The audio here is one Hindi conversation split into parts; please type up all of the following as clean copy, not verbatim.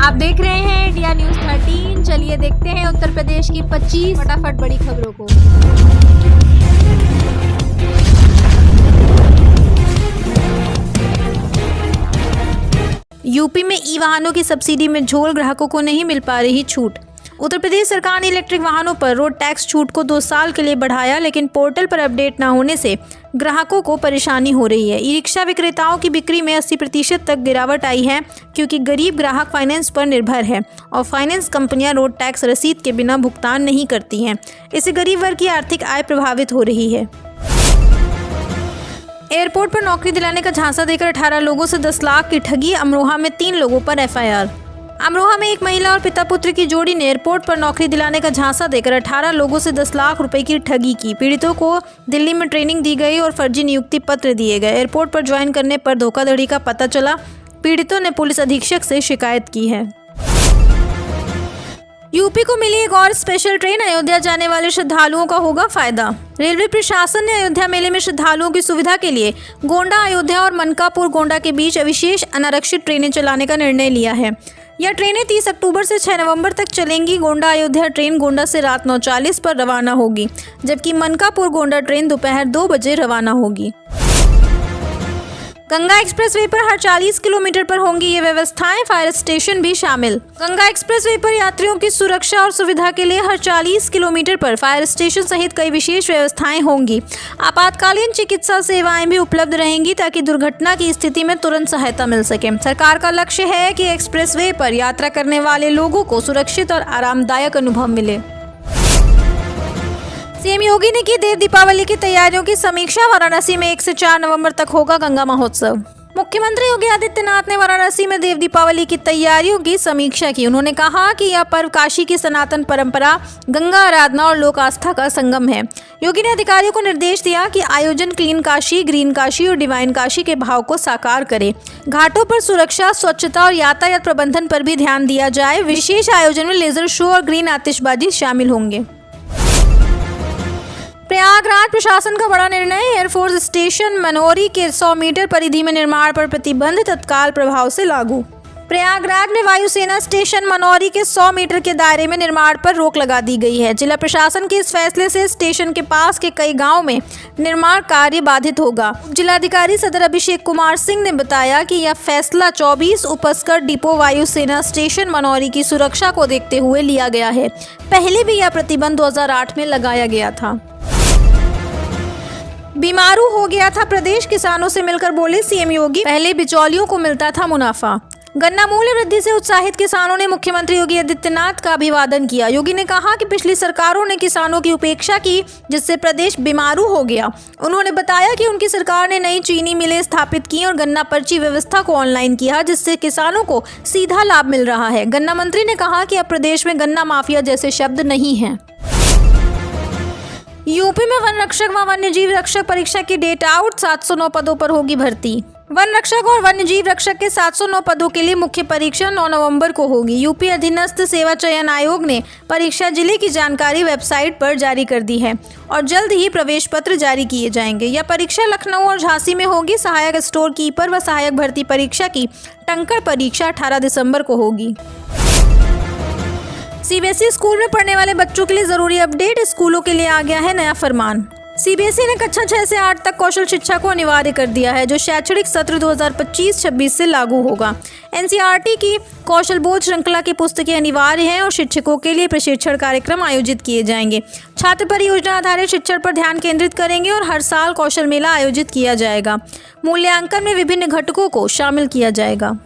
आप देख रहे हैं इंडिया न्यूज़ 13। चलिए देखते हैं उत्तर प्रदेश की 25 फटाफट बड़ी खबरों को। यूपी में ई वाहनों की सब्सिडी में झोल, ग्राहकों को नहीं मिल पा रही छूट। उत्तर प्रदेश सरकार ने इलेक्ट्रिक वाहनों पर रोड टैक्स छूट को 2 साल के लिए बढ़ाया, लेकिन पोर्टल पर अपडेट न होने से ग्राहकों को परेशानी हो रही है। ई रिक्शा विक्रेताओं की बिक्री में 80% तक गिरावट आई है, क्योंकि गरीब ग्राहक फाइनेंस पर निर्भर है और फाइनेंस कंपनियां रोड टैक्स रसीद के बिना भुगतान नहीं करती हैं। इससे गरीब वर्ग की आर्थिक आय प्रभावित हो रही है। एयरपोर्ट पर नौकरी दिलाने का झांसा देकर 18 लोगों से 10 लाख की ठगी। अमरोहा में 3 लोगों पर एफआईआर। अमरोहा में एक महिला और पिता पुत्र की जोड़ी ने एयरपोर्ट पर नौकरी दिलाने का झांसा देकर 18 लोगों से 10 लाख रुपए की ठगी की। पीड़ितों को दिल्ली में ट्रेनिंग दी गई और फर्जी नियुक्ति पत्र दिए गए। एयरपोर्ट पर ज्वाइन करने पर धोखाधड़ी का पता चला। पीड़ितों ने पुलिस अधीक्षक से शिकायत की है। यूपी को मिली एक और स्पेशल ट्रेन। अयोध्या जाने वाले श्रद्धालुओं का होगा फायदा। रेलवे प्रशासन ने अयोध्या मेले में श्रद्धालुओं की सुविधा के लिए गोंडा अयोध्या और मनकापुर गोंडा के बीच विशेष अनारक्षित ट्रेनें चलाने का निर्णय लिया है। यह ट्रेनें 30 अक्टूबर से 6 नवंबर तक चलेंगी। गोंडा अयोध्या ट्रेन गोंडा से रात 9:40 पर रवाना होगी, जबकि मनकापुर गोंडा ट्रेन दोपहर 2 बजे रवाना होगी। गंगा एक्सप्रेसवे पर हर 40 किलोमीटर पर होंगी ये व्यवस्थाएं, फायर स्टेशन भी शामिल। गंगा एक्सप्रेसवे पर यात्रियों की सुरक्षा और सुविधा के लिए हर 40 किलोमीटर पर फायर स्टेशन सहित कई विशेष व्यवस्थाएं होंगी। आपातकालीन चिकित्सा सेवाएं भी उपलब्ध रहेंगी, ताकि दुर्घटना की स्थिति में तुरंत सहायता मिल सके। सरकार का लक्ष्य है कि एक्सप्रेसवे पर यात्रा करने वाले लोगों को सुरक्षित और आरामदायक अनुभव मिले। सीएम योगी ने की देव दीपावली की तैयारियों की समीक्षा। वाराणसी में 1 से 4 नवंबर तक होगा गंगा महोत्सव। मुख्यमंत्री योगी आदित्यनाथ ने वाराणसी में देव दीपावली की तैयारियों की समीक्षा की। उन्होंने कहा कि यह पर्व काशी की सनातन परंपरा, गंगा आराधना और लोक आस्था का संगम है। योगी ने अधिकारियों को निर्देश दिया कि आयोजन क्लीन काशी, ग्रीन काशी और डिवाइन काशी के भाव को साकार करे। घाटों पर सुरक्षा, स्वच्छता और यातायात प्रबंधन पर भी ध्यान दिया जाए। विशेष आयोजन में लेजर शो और ग्रीन आतिशबाजी शामिल होंगे। प्रयागराज प्रशासन का बड़ा निर्णय। एयरफोर्स स्टेशन मनोरी के 100 मीटर परिधि में निर्माण पर प्रतिबंध तत्काल प्रभाव से लागू। प्रयागराज में वायुसेना स्टेशन मनोरी के 100 मीटर के दायरे में निर्माण पर रोक लगा दी गई है। जिला प्रशासन के इस फैसले से स्टेशन के पास के कई गांवों में निर्माण कार्य बाधित होगा। जिलाधिकारी सदर अभिषेक कुमार सिंह ने बताया कि यह फैसला 24 उपस्कर डिपो वायुसेना स्टेशन मनोरी की सुरक्षा को देखते हुए लिया गया है। पहले भी यह प्रतिबंध 2008 में लगाया गया था। बीमारू हो गया था प्रदेश, किसानों से मिलकर बोले सीएम योगी। पहले बिचौलियों को मिलता था मुनाफा। गन्ना मूल्य वृद्धि से उत्साहित किसानों ने मुख्यमंत्री योगी आदित्यनाथ का अभिवादन किया। योगी ने कहा कि पिछली सरकारों ने किसानों की उपेक्षा की, जिससे प्रदेश बीमारू हो गया। उन्होंने बताया कि उनकी सरकार ने नई चीनी मिलें स्थापित की और गन्ना पर्ची व्यवस्था को ऑनलाइन किया, जिससे किसानों को सीधा लाभ मिल रहा है। गन्ना मंत्री ने कहा कि अब प्रदेश में गन्ना माफिया जैसे शब्द नहीं हैं। यूपी में वन रक्षक व वन्यजीव रक्षक परीक्षा की डेट आउट। 709 पदों पर होगी भर्ती। वन रक्षक और वन्यजीव रक्षक के 709 पदों के लिए मुख्य परीक्षा 9 नवंबर को होगी। यूपी अधीनस्थ सेवा चयन आयोग ने परीक्षा जिले की जानकारी वेबसाइट पर जारी कर दी है और जल्द ही प्रवेश पत्र जारी किए जाएंगे। यह परीक्षा लखनऊ और झांसी में होगी। सहायक स्टोर कीपर व सहायक भर्ती परीक्षा की टंकण परीक्षा 18 दिसंबर को होगी। सीबीएसई स्कूल में पढ़ने वाले बच्चों के लिए जरूरी अपडेट। स्कूलों के लिए आ गया है नया फरमान। सीबीएसई ने कक्षा 6 से 8 तक कौशल शिक्षा को अनिवार्य कर दिया है, जो शैक्षणिक सत्र 2025-26 से लागू होगा। एनसीईआरटी की कौशल बोध श्रृंखला की पुस्तकें अनिवार्य हैं और शिक्षकों के लिए प्रशिक्षण कार्यक्रम आयोजित किए जाएंगे। छात्र परियोजना आधारित शिक्षण पर ध्यान केंद्रित करेंगे और हर साल कौशल मेला आयोजित किया जाएगा। मूल्यांकन में विभिन्न घटकों को शामिल किया जाएगा।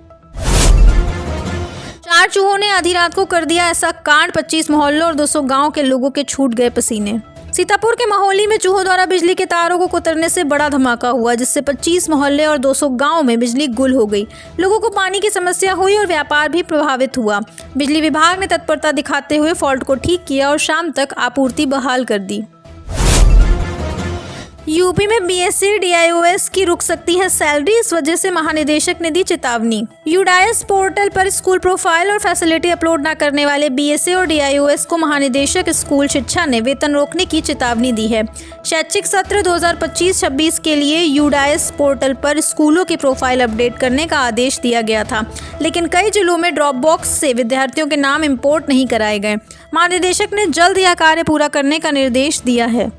4 चूहों ने आधी रात को कर दिया ऐसा कांड। 25 मोहल्लों और 200 गांव के लोगों के छूट गए पसीने। सीतापुर के महोली में चूहों द्वारा बिजली के तारों को कुतरने से बड़ा धमाका हुआ, जिससे 25 मोहल्ले और 200 गांव में बिजली गुल हो गई। लोगों को पानी की समस्या हुई और व्यापार भी प्रभावित हुआ। बिजली विभाग ने तत्परता दिखाते हुए फॉल्ट को ठीक किया और शाम तक आपूर्ति बहाल कर दी। यूपी में बीएससी डीआईओएस की रुक सकती है सैलरी, इस वजह से महानिदेशक ने दी चेतावनी। यूडाइस पोर्टल पर स्कूल प्रोफाइल और फैसिलिटी अपलोड न करने वाले बीएससी और डीआईओएस को महानिदेशक स्कूल शिक्षा ने वेतन रोकने की चेतावनी दी है। शैक्षिक सत्र 2025-26 के लिए यूडाइस पोर्टल पर स्कूलों की प्रोफाइल अपडेट करने का आदेश दिया गया था, लेकिन कई जिलों में ड्रॉप बॉक्स से विद्यार्थियों के नाम इंपोर्ट नहीं कराए गए। महानिदेशक ने जल्द यह कार्य पूरा करने का निर्देश दिया है।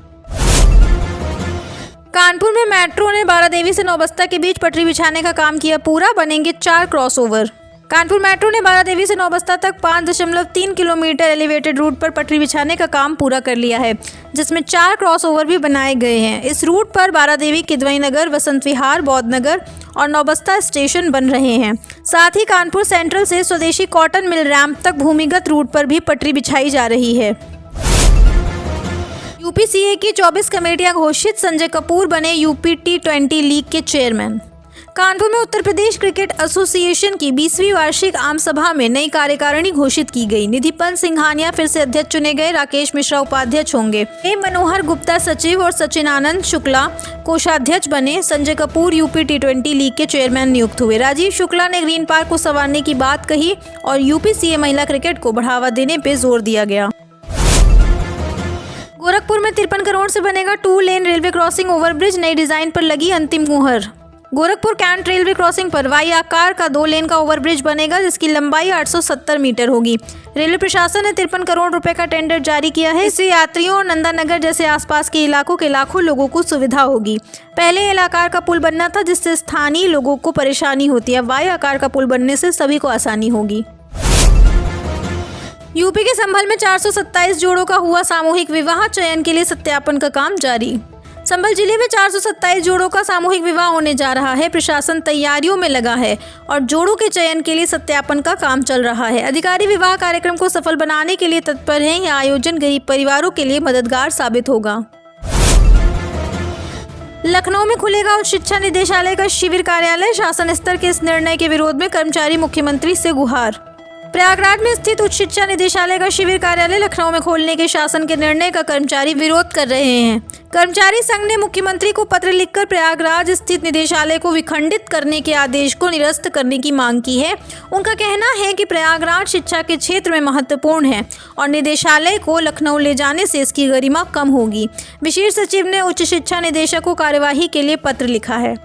कानपुर में मेट्रो ने बारादेवी से नौबस्ता के बीच पटरी बिछाने का काम किया पूरा, बनेंगे 4 क्रॉसओवर। कानपुर मेट्रो ने बारादेवी से नौबस्ता तक 5.3 किलोमीटर एलिवेटेड रूट पर पटरी बिछाने का काम पूरा कर लिया है, जिसमें 4 क्रॉसओवर भी बनाए गए हैं। इस रूट पर बारादेवी, किदवई नगर, वसंत विहार, बौद्ध नगर और नौबस्ता स्टेशन बन रहे हैं। साथ ही कानपुर सेंट्रल से स्वदेशी कॉटन मिल रैंप तक भूमिगत रूट पर भी पटरी बिछाई जा रही है। यूपीसीए की 24 कमेटियां घोषित, संजय कपूर बने यूपी T20 लीग के चेयरमैन। कानपुर में उत्तर प्रदेश क्रिकेट एसोसिएशन की 20वीं वार्षिक आम सभा में नई कार्यकारिणी घोषित की गई। निधिपन सिंघानिया फिर से अध्यक्ष चुने गए, राकेश मिश्रा उपाध्यक्ष होंगे। मनोहर गुप्ता सचिव और सचिनानंद शुक्ला कोषाध्यक्ष बने। Sanjay Kapoor UP T20 league के चेयरमैन नियुक्त हुए। राजीव शुक्ला ने ग्रीन पार्क को संवारने की बात कही और यूपीसीए महिला क्रिकेट को बढ़ावा देने पर जोर दिया गया। गोरखपुर में 53 करोड़ से बनेगा 2 लेन रेलवे क्रॉसिंग ओवरब्रिज, नई डिजाइन पर लगी अंतिम मुहर। गोरखपुर कैंट रेलवे क्रॉसिंग पर वाई आकार का 2 लेन का ओवरब्रिज बनेगा, जिसकी लंबाई 870 मीटर होगी। रेलवे प्रशासन ने 53 करोड़ रुपए का टेंडर जारी किया है। इससे यात्रियों और नंदानगर जैसे आसपास के इलाकों के लाखों लोगों को सुविधा होगी। पहले एल आकार का पुल बनना था, जिससे स्थानीय लोगों को परेशानी होती है। वाई आकार का पुल बनने से सभी को आसानी होगी। यूपी के संभल में 427 जोड़ों का हुआ सामूहिक विवाह, चयन के लिए सत्यापन का काम जारी। संभल जिले में 427 जोड़ों का सामूहिक विवाह होने जा रहा है। प्रशासन तैयारियों में लगा है और जोड़ों के चयन के लिए सत्यापन का काम चल रहा है। अधिकारी विवाह कार्यक्रम को सफल बनाने के लिए तत्पर हैं। यह आयोजन गरीब परिवारों के लिए मददगार साबित होगा। लखनऊ में खुलेगा उच्च शिक्षा निदेशालय का शिविर कार्यालय, शासन स्तर के इस निर्णय के विरोध में कर्मचारी मुख्यमंत्री से गुहार। प्रयागराज में स्थित उच्च शिक्षा निदेशालय का शिविर कार्यालय लखनऊ में खोलने के शासन के निर्णय का कर्मचारी विरोध कर रहे हैं। कर्मचारी संघ ने मुख्यमंत्री को पत्र लिखकर प्रयागराज स्थित निदेशालय को विखंडित करने के आदेश को निरस्त करने की मांग की है। उनका कहना है कि प्रयागराज शिक्षा के क्षेत्र में महत्वपूर्ण है और निदेशालय को लखनऊ ले जाने से इसकी गरिमा कम होगी। विशेष सचिव ने उच्च शिक्षा निदेशक को कार्यवाही के लिए पत्र लिखा है।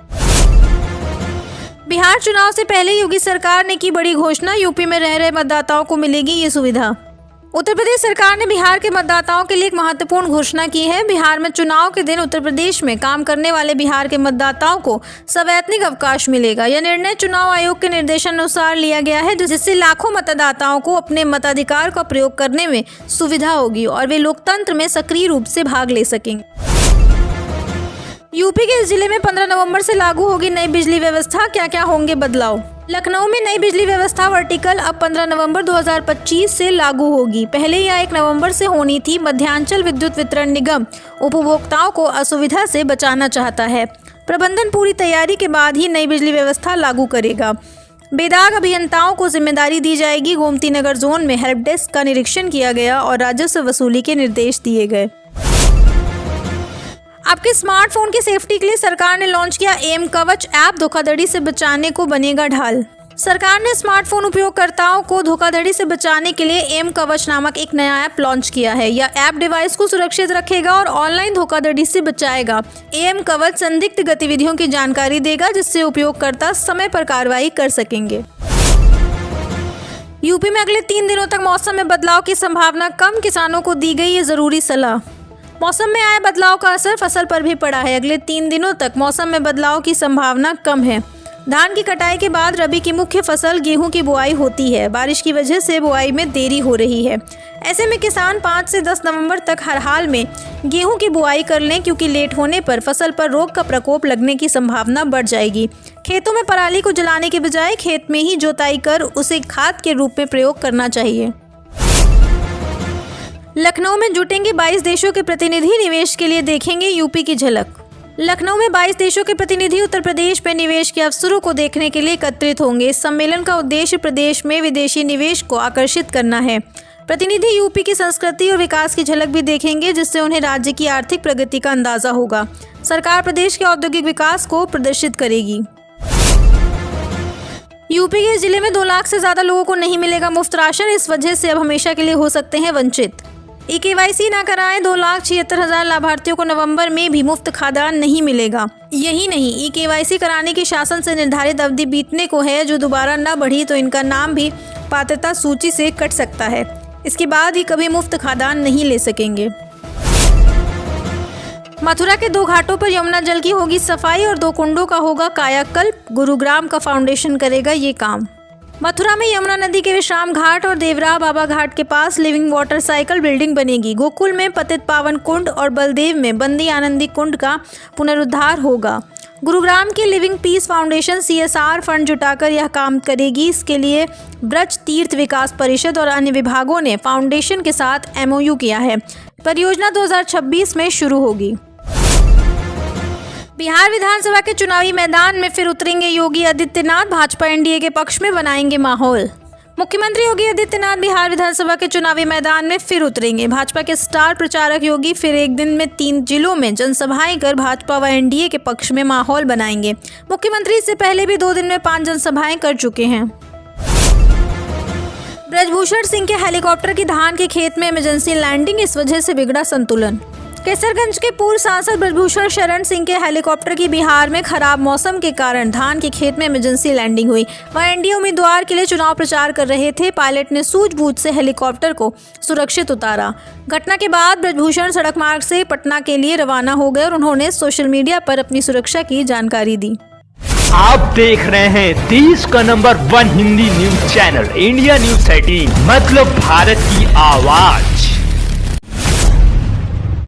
बिहार चुनाव से पहले योगी सरकार ने की बड़ी घोषणा, यूपी में रह रहे मतदाताओं को मिलेगी ये सुविधा। उत्तर प्रदेश सरकार ने बिहार के मतदाताओं के लिए एक महत्वपूर्ण घोषणा की है। बिहार में चुनाव के दिन उत्तर प्रदेश में काम करने वाले बिहार के मतदाताओं को सवैतनिक अवकाश मिलेगा। यह निर्णय चुनाव आयोग के निर्देशानुसार लिया गया है, जिससे लाखों मतदाताओं को अपने मताधिकार का प्रयोग करने में सुविधा होगी और वे लोकतंत्र में सक्रिय रूप से भाग ले सकेंगे। यूपी के इस जिले में 15 नवंबर से लागू होगी नई बिजली व्यवस्था, क्या क्या होंगे बदलाव। लखनऊ में नई बिजली व्यवस्था वर्टिकल अब 15 नवंबर 2025 से लागू होगी। पहले यह 1 नवंबर से होनी थी। मध्यांचल विद्युत वितरण निगम उपभोक्ताओं को असुविधा से बचाना चाहता है। प्रबंधन पूरी तैयारी के बाद ही नई बिजली व्यवस्था लागू करेगा। बेदाग अभियंताओं को जिम्मेदारी दी जाएगी। गोमती नगर जोन में हेल्प डेस्क का निरीक्षण किया गया और राजस्व वसूली के निर्देश दिए गए। आपके स्मार्टफोन की सेफ्टी के लिए सरकार ने लॉन्च किया एम कवच ऐप, धोखाधड़ी से बचाने को बनेगा ढाल। सरकार ने स्मार्टफोन उपयोगकर्ताओं को धोखाधड़ी से बचाने के लिए एम कवच नामक एक नया ऐप लॉन्च किया है। यह ऐप डिवाइस को सुरक्षित रखेगा और ऑनलाइन धोखाधड़ी से बचाएगा। एम कवच संदिग्ध गतिविधियों की जानकारी देगा, जिससे उपयोगकर्ता समय पर कार्रवाई कर सकेंगे। यूपी में अगले 3 दिनों तक मौसम में बदलाव की संभावना कम, किसानों को दी गई ये जरूरी सलाह। मौसम में आए बदलाव का असर फसल पर भी पड़ा है। अगले 3 दिनों तक मौसम में बदलाव की संभावना कम है। धान की कटाई के बाद रबी की मुख्य फसल गेहूं की बुआई होती है। बारिश की वजह से बुआई में देरी हो रही है। ऐसे में किसान 5 से 10 नवंबर तक हर हाल में गेहूं की बुआई कर लें, क्योंकि लेट होने पर फसल पर रोग का प्रकोप लगने की संभावना बढ़ जाएगी। खेतों में पराली को जलाने के बजाय खेत में ही जोताई कर उसे खाद के रूप में प्रयोग करना चाहिए। लखनऊ में जुटेंगे 22 देशों के प्रतिनिधि, निवेश के लिए देखेंगे यूपी की झलक। लखनऊ में 22 देशों के प्रतिनिधि उत्तर प्रदेश में निवेश के अवसरों को देखने के लिए एकत्रित होंगे। इस सम्मेलन का उद्देश्य प्रदेश में विदेशी निवेश को आकर्षित करना है। प्रतिनिधि यूपी की संस्कृति और विकास की झलक भी देखेंगे, जिससे उन्हें राज्य की आर्थिक प्रगति का अंदाजा होगा। सरकार प्रदेश के औद्योगिक विकास को प्रदर्शित करेगी। यूपी के जिले में 2 लाख से ज्यादा लोगों को नहीं मिलेगा मुफ्त राशन। इस वजह से अब हमेशा के लिए हो सकते हैं वंचित। KYC न कराएं 2,76,000 लाभार्थियों को नवंबर में भी मुफ्त खाद्यान्न नहीं मिलेगा। यही नहीं, KYC कराने की शासन से निर्धारित अवधि बीतने को है, जो दोबारा न बढ़ी तो इनका नाम भी पात्रता सूची से कट सकता है। इसके बाद ही कभी मुफ्त खाद्यान्न नहीं ले सकेंगे। मथुरा के 2 घाटों पर यमुना जल की होगी सफाई और 2 कुंडों का होगा कायाकल्प। गुरुग्राम का फाउंडेशन करेगा ये काम। मथुरा में यमुना नदी के विश्राम घाट और देवराह बाबा घाट के पास लिविंग वाटर साइकिल बिल्डिंग बनेगी। गोकुल में पतित पावन कुंड और बलदेव में बंदी आनंदी कुंड का पुनरुद्धार होगा। गुरुग्राम की living peace foundation CSR fund जुटाकर यह काम करेगी। इसके लिए ब्रज तीर्थ विकास परिषद और अन्य विभागों ने फाउंडेशन के साथ MOU किया है। परियोजना 2026 में शुरू होगी। बिहार विधानसभा के चुनावी मैदान में फिर उतरेंगे योगी आदित्यनाथ। भाजपा NDA के पक्ष में बनाएंगे माहौल। मुख्यमंत्री योगी आदित्यनाथ बिहार विधानसभा के चुनावी मैदान में फिर उतरेंगे। भाजपा के स्टार प्रचारक योगी फिर एक दिन में 3 जिलों में जनसभाएं कर भाजपा व NDA के पक्ष में माहौल बनाएंगे। मुख्यमंत्री इससे पहले भी 2 दिन में 5 जनसभाएं कर चुके हैं। ब्रजभूषण सिंह के हेलीकॉप्टर की धान के खेत में इमरजेंसी लैंडिंग, इस वजह से बिगड़ा संतुलन। केसरगंज के पूर्व सांसद ब्रजभूषण शरण सिंह के हेलीकॉप्टर की बिहार में खराब मौसम के कारण धान के खेत में इमरजेंसी लैंडिंग हुई। वह NDA उम्मीदवार के लिए चुनाव प्रचार कर रहे थे। पायलट ने सूझबूझ से हेलीकॉप्टर को सुरक्षित उतारा। घटना के बाद ब्रजभूषण सड़क मार्ग से पटना के लिए रवाना हो गए और उन्होंने सोशल मीडिया पर अपनी सुरक्षा की जानकारी दी। आप देख रहे हैं देश का number 1 Hindi news channel India news 18, मतलब भारत की आवाज।